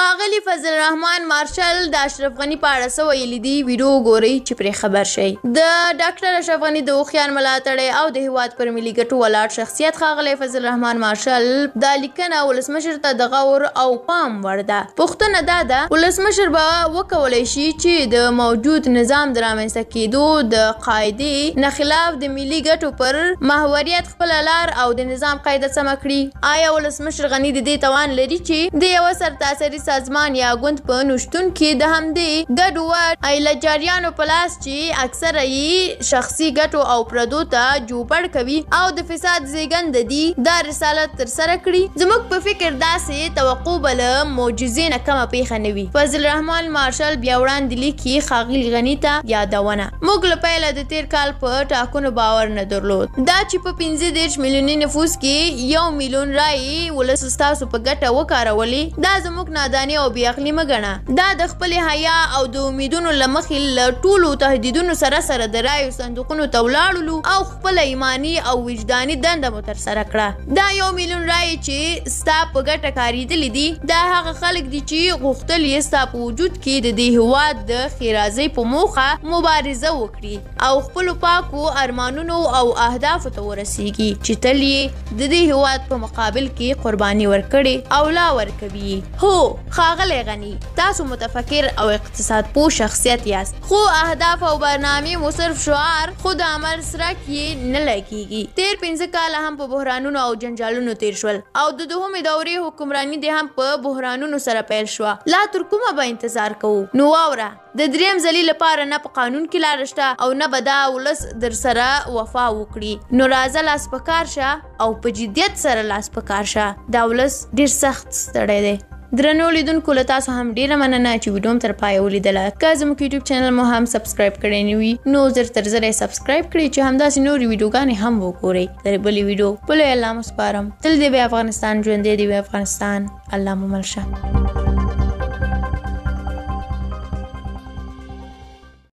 ښاغلي فضل الرحمن مارشل د اشرف غني په اړه څه ویلي دي ویډیو ګورئ چې پرې خبر شئ. د ډاکټر اشرف غني د هوښیار ملاتړی او د هیواد پر ملي ګټو ولاړ شخصیت ښاغلی فضل الرحمن مارشل دا لیکنه ولسمشر ته د غور او پام وړ ده. پوښتنه دا ده ولسمشر به وکولی شي چې د موجود نظام د رامنځته کېدو د قاعدې نه خلاف د ملي ګټو پر محوریت خپله لار او د نظام قاعده سمه کړي. آیا ولسمشر غني د دې توان لري چې د یوه سرتاسري سازمان یا ګوند په نشتون کې د همدې ګډوډ ایلچاریانو په لاس چې اکثره یې شخصي ګټو او پردو ته جوپړ کوي او د فساد زیږنده دي دا رسالت ترسره کړي؟ زموږ په فکر داسې توقع به له معجزې نه کمه پیښه نه وي. فضل الرحمن مارشل بیا وړاندې لیکي ښاغلي غني ته یادونه موږ له پیله د تیر کال په ټاکنو باور نه درلود. دا چې په 15 میلیوني نفوس کې 1 میلیون رایې ولس ستاسو په ګټه وکارولې دا زموږ ناداني او بې عقلي مه ګڼه. دا د خپلې حیا او د امیدونو له مخې له ټولو تهدیدونو سره د رایو صندوقونو ته ولاړلو او خپله ایماني او وجداني دنده مو ترسره کړه. دا 1 میلیون رایې چې ستا په ګټه کارېدلې دي دا هغه خلک دي چې غوښتل یې ستا په وجود کې د دې هېواد د ښېرازۍ په موخه مبارزه وکړي او خپلو پاکو ارمانونو او اهدافو ته ورسیږي چې تل یې د دې هېواد په مقابل کې قرباني ورکړې او لا ورکوي. هو ښاغلی غني تاسو متفکر او اقتصاد پوه شخصیت یاست خو اهداف او برنامې مو صرف شعار خو د عمل سرک یې نه لګیږي. تیر 15 کاله هم په بحرانونو او جنجالونو تیر شول او د دوهمې دورې حکمراني دې هم په بحرانونو سره پیل شوه. لا تر کومه به انتظار کوو؟ نو واوره د دریم ځلي لپاره نه په قانون کې لاره شته او نه به دا ولس در سره وفا وکړي. نو راځه لاس په کار شه او په جدیت سره لاس په کار شه. دا ولس ډېر سخت ستړی دی. درنو لیدونکو له تاسو هم ډیره مننه چې ویډیو م تر پایه ولیدله. که زموږ یوټیوب چینل مو هم سبسکرایب کړی نه وي نو زر تر زره یې سبسکرایب کړئ چې همداسې نورې ویډیوګانې هم وګورئ. تر بلې ویډیو په لوی الله مو سپارم. تل دې وي افغانستان ژوندی دې وي افغانستان. الله مو مل شه.